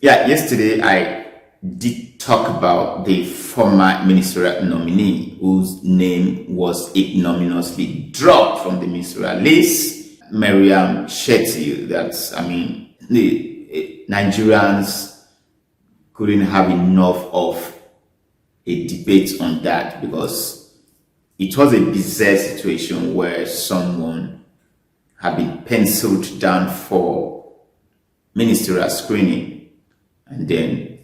Yeah, yesterday I did talk about the former ministerial nominee whose name was ignominiously dropped from the ministerial list, Maryam Shetty. The Nigerians couldn't have enough of a debate on that because it was a bizarre situation where someone had been penciled down for ministerial screening and then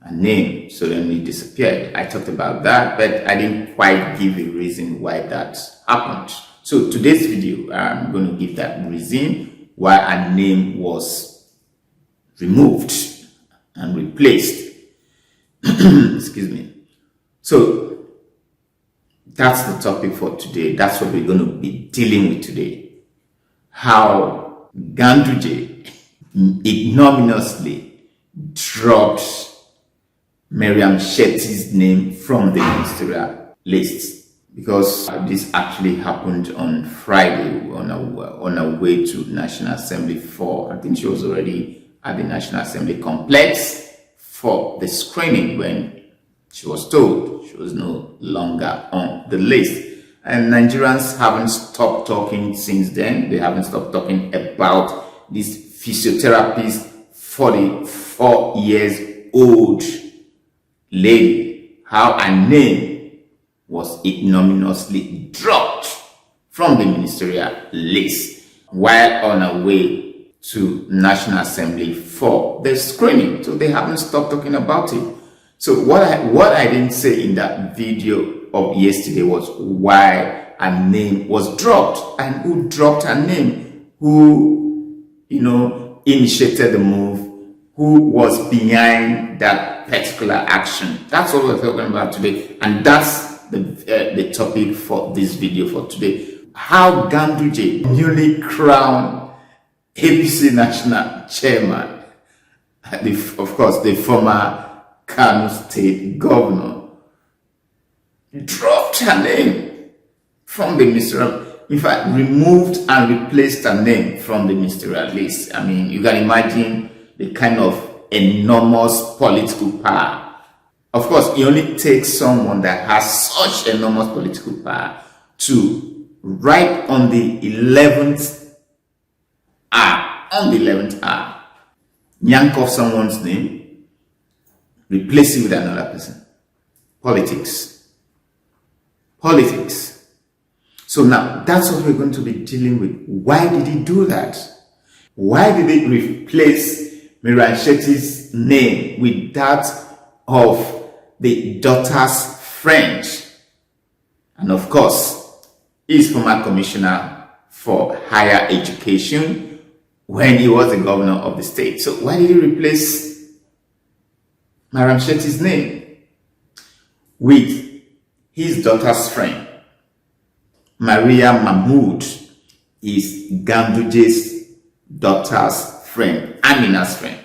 a name suddenly disappeared. I talked about that, but I didn't quite give a reason why that happened. So today's video, I'm going to give that reason why a name was removed and replaced. Excuse me. So that's the topic for today. That's what we're going to be dealing with today. How Ganduje ignominiously dropped Maryam Shetty's name from the ministerial list, because this actually happened on Friday on her way to National Assembly I think she was already at the National Assembly complex for the screening when she was told she was no longer on the list. And Nigerians haven't stopped talking since then. They haven't stopped talking about this physiotherapist, 44 years old lady, how her name was ignominiously dropped from the ministerial list while on her way to National Assembly for the screening. So they haven't stopped talking about it. So what I didn't say in that video of yesterday was why her name was dropped and who dropped her name, who initiated the move, who was behind that particular action. That's what we're talking about today, and that's the topic for this video for today. How Ganduje, newly crowned APC national chairman, of course the former Kano state governor, dropped her name from the ministerial. In fact, removed and replaced her name from the ministerial list. I mean, you can imagine the kind of enormous political power. Of course, it only takes someone that has such enormous political power to, right on the 11th hour, yank off someone's name, replace it with another person. Politics. So now, that's what we're going to be dealing with. Why did he do that? Why did he replace Maryam Shetty's name with that of the daughter's friend? And of course, he's former commissioner for higher education when he was the governor of the state. So why did he replace Maryam Shetty's name with his daughter's friend? Maria Mahmood is Ganduje's daughter's friend, Amina's friend.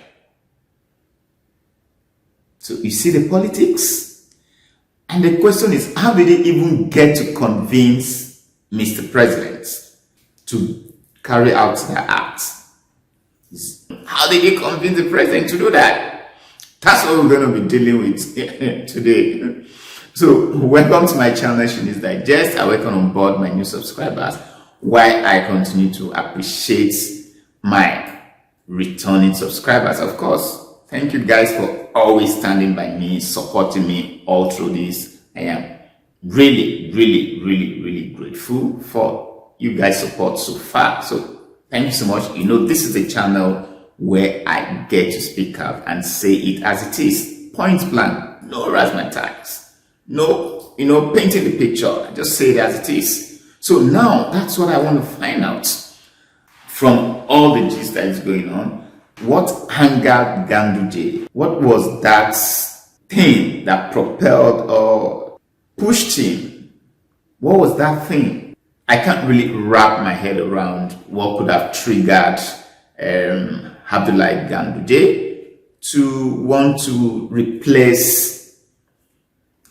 So you see the politics? And the question is, how did they even get to convince Mr. President to carry out their acts? How did they convince the president to do that? That's what we're going to be dealing with today. So, welcome to my channel, Shini's Digest. I welcome on board my new subscribers, while I continue to appreciate my returning subscribers. Of course, thank you guys for always standing by me, supporting me all through this. I am really grateful for you guys' support so far. So, thank you so much. This is a channel where I get to speak out and say it as it is. Point blank, no razzmatazz. No, painting the picture. I just say it as it is. So now, that's what I want to find out from all the gist that is going on. What angered Ganduje? What was that thing that propelled or pushed him? What was that thing? I can't really wrap my head around what could have triggered Abdullahi Ganduje to want to replace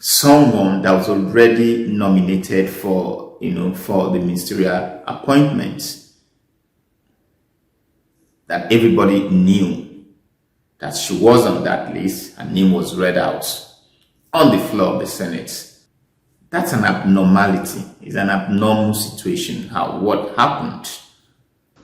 someone that was already nominated for the ministerial appointment that everybody knew that she was on that list. Her name was read out on the floor of the Senate. That's an abnormality. It's an abnormal situation. What happened?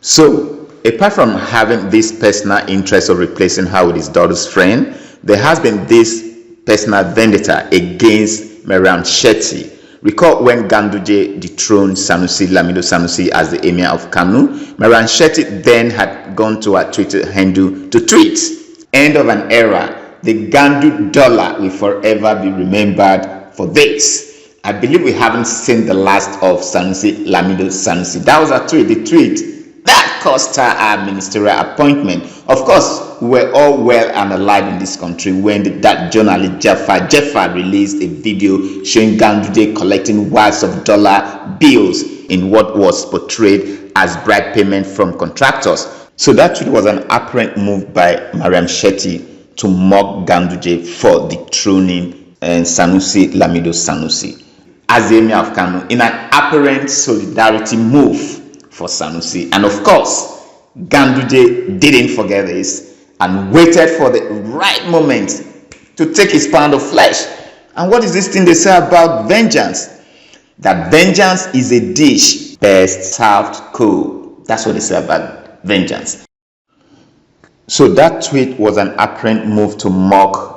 So, apart from having this personal interest of replacing her with his daughter's friend, there has been this personal vendetta against Maryam Shetty. Recall when Ganduje dethroned Sanusi Lamido Sanusi as the Emir of Kano, Maryam Shetty then had gone to her Twitter handle to tweet, "End of an era. The Gandu dollar will forever be remembered for this. I believe we haven't seen the last of Sanusi Lamido Sanusi." That was her tweet. The tweet that cost her a ministerial appointment. Of course, we were all well and alive in this country when that journalist Jaffa released a video showing Ganduje collecting wads of dollar bills in what was portrayed as bribe payment from contractors. So that tweet was an apparent move by Maryam Shetty to mock Ganduje for dethroning Sanusi Lamido Sanusi as the Emir of Kano, in an apparent solidarity move for Sanusi. And of course, Ganduje didn't forget this and waited for the right moment to take his pound of flesh. And what is this thing they say about vengeance? That vengeance is a dish best served cold. That's what they say about vengeance. So that tweet was an apparent move to mock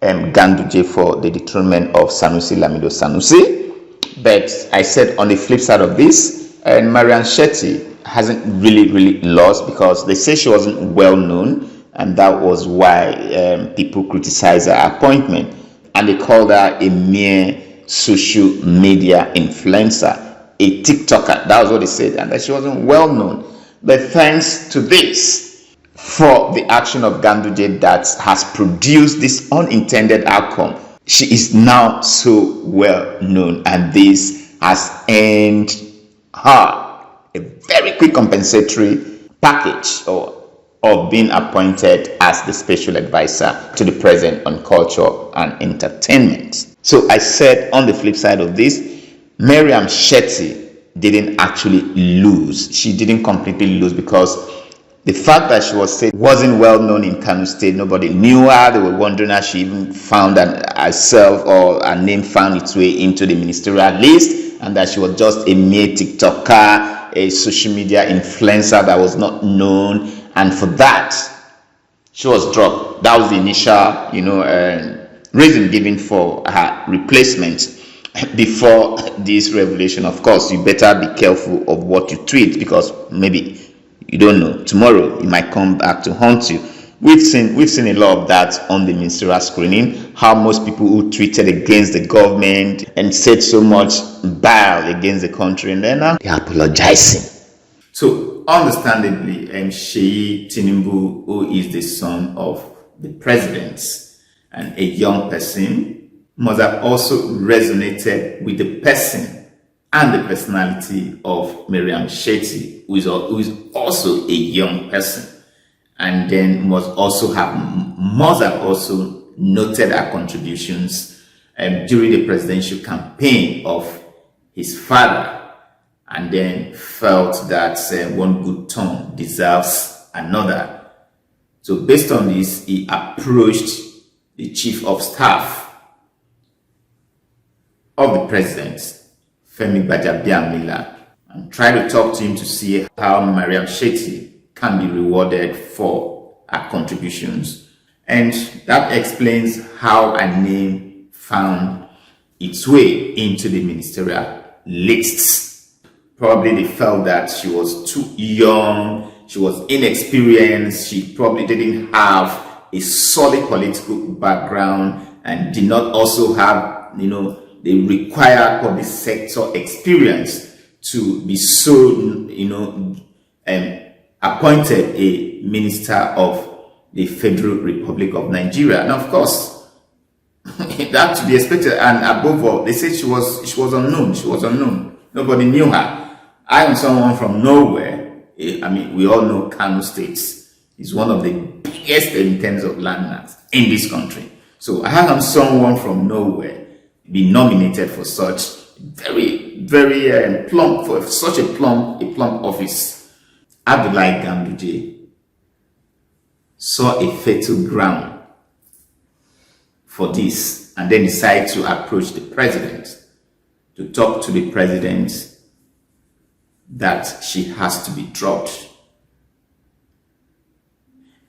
Ganduje for the dethronement of Sanusi Lamido Sanusi. But I said on the flip side of this, Maryam Shetty hasn't really lost, because they say she wasn't well known, and that was why people criticized her appointment, and they called her a mere social media influencer, a TikToker. That was what they said, and that she wasn't well known. But thanks to this, for the action of Ganduje that has produced this unintended outcome, she is now so well known, and this has earned her a very quick compensatory package of being appointed as the special advisor to the president on culture and entertainment. So I said on the flip side of this, Maryam Shetty didn't actually lose. She didn't completely lose, because the fact that she wasn't well known in Kano State, nobody knew her. They were wondering how she even found herself, or her name found its way into the ministerial list, and that she was just a mere TikToker, a social media influencer that was not known, and for that she was dropped. That was the initial, reason given for her replacement. Before this revelation, of course, you better be careful of what you tweet, because maybe you don't know, tomorrow it might come back to haunt you. We've seen a lot of that on the ministerial screening, how most people who tweeted against the government and said so much bile against the country, and then now they're apologizing. So understandably, Seyi Tinubu, who is the son of the president and a young person, must have also resonated with the person and the personality of Maryam Shetty, who is also a young person, and then must have also noted her contributions during the presidential campaign of his father, and then felt that one good turn deserves another. So based on this, he approached the chief of staff of the president, Femi Gbajabiamila, and try to talk to him to see how Maryam Shetty can be rewarded for her contributions. And that explains how her name found its way into the ministerial lists. Probably they felt that she was too young, she was inexperienced, she probably didn't have a solid political background, and did not also have, the required public sector experience to be so, appointed a minister of the Federal Republic of Nigeria. And of course, that to be expected. And above all, they said she was unknown. She was unknown. Nobody knew her. I am someone from nowhere. We all know Kano State is one of the biggest in terms of landmass in this country. So I am someone from nowhere be nominated for such very plump, for such a plump office. Abdullahi Ganduje saw a fertile ground for this and then decided to approach the president to talk to the president that she has to be dropped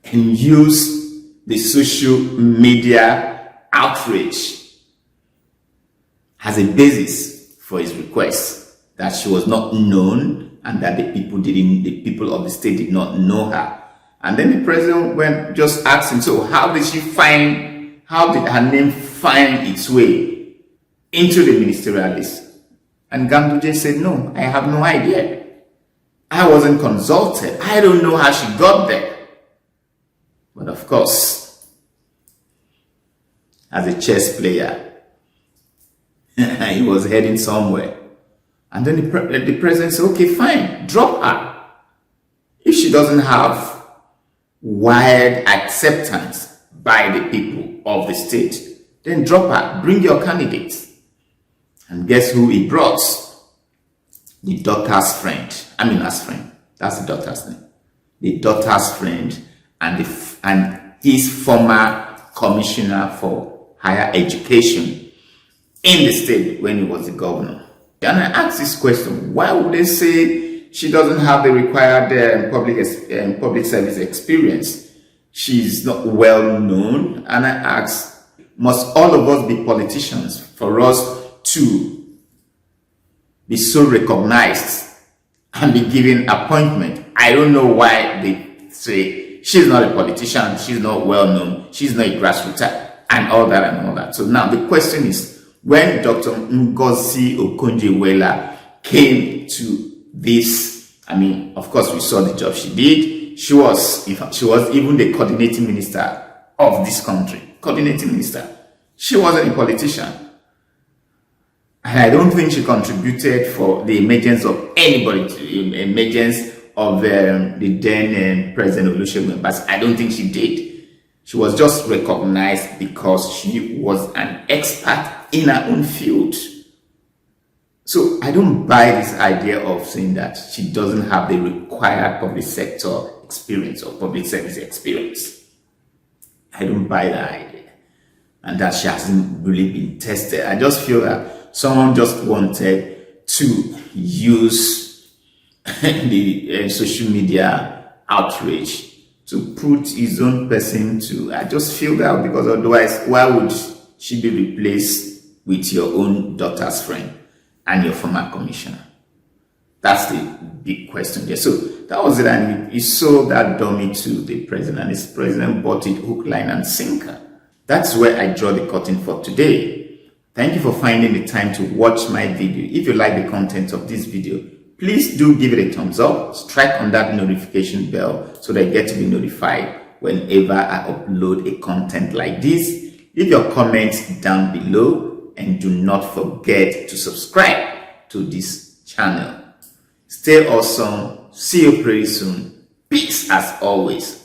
and use the social media outrage as a basis for his request, that she was not known and that the people of the state did not know her. And then the president just asked him, so how did her name find its way into the ministerial list? And Ganduje said, no, I have no idea. I wasn't consulted. I don't know how she got there. But of course, as a chess player, he was heading somewhere. And then the president said, okay, fine, drop her. If she doesn't have wide acceptance by the people of the state, then drop her, bring your candidates. And guess who he brought? The daughter's friend. Amina's friend. That's the daughter's name. The daughter's friend and his former commissioner for higher education in the state when he was the governor. And I asked this question, why would they say she doesn't have the required public service experience? She's not well known. And I asked, must all of us be politicians for us to be so recognized and be given appointment? I don't know why they say she's not a politician, she's not well known, she's not a grassroots, and all that. So now the question is, when Dr. Ngozi Okonjo-Iweala came to this, of course we saw the job she did. She was even the coordinating minister of this country. Coordinating minister. She wasn't a politician. And I don't think she contributed for the emergence of anybody, the emergence of the then President Olusegun Obasanjo. I don't think she did. She was just recognized because she was an expert in her own field. So I don't buy this idea of saying that she doesn't have the required public sector experience or public service experience. I don't buy that idea. And that she hasn't really been tested. I just feel that someone just wanted to use the social media outrage to put his own person to. I just feel that, because otherwise, why would she be replaced with your own daughter's friend and your former commissioner? That's the big question there. So that was it, and he sold that dummy to the president, and his president bought it hook, line, and sinker. That's where I draw the curtain for today. Thank you for finding the time to watch my video. If you like the content of this video, please do give it a thumbs up, strike on that notification bell so that you get to be notified whenever I upload a content like this. Leave your comments down below and do not forget to subscribe to this channel. Stay awesome. See you pretty soon. Peace as always.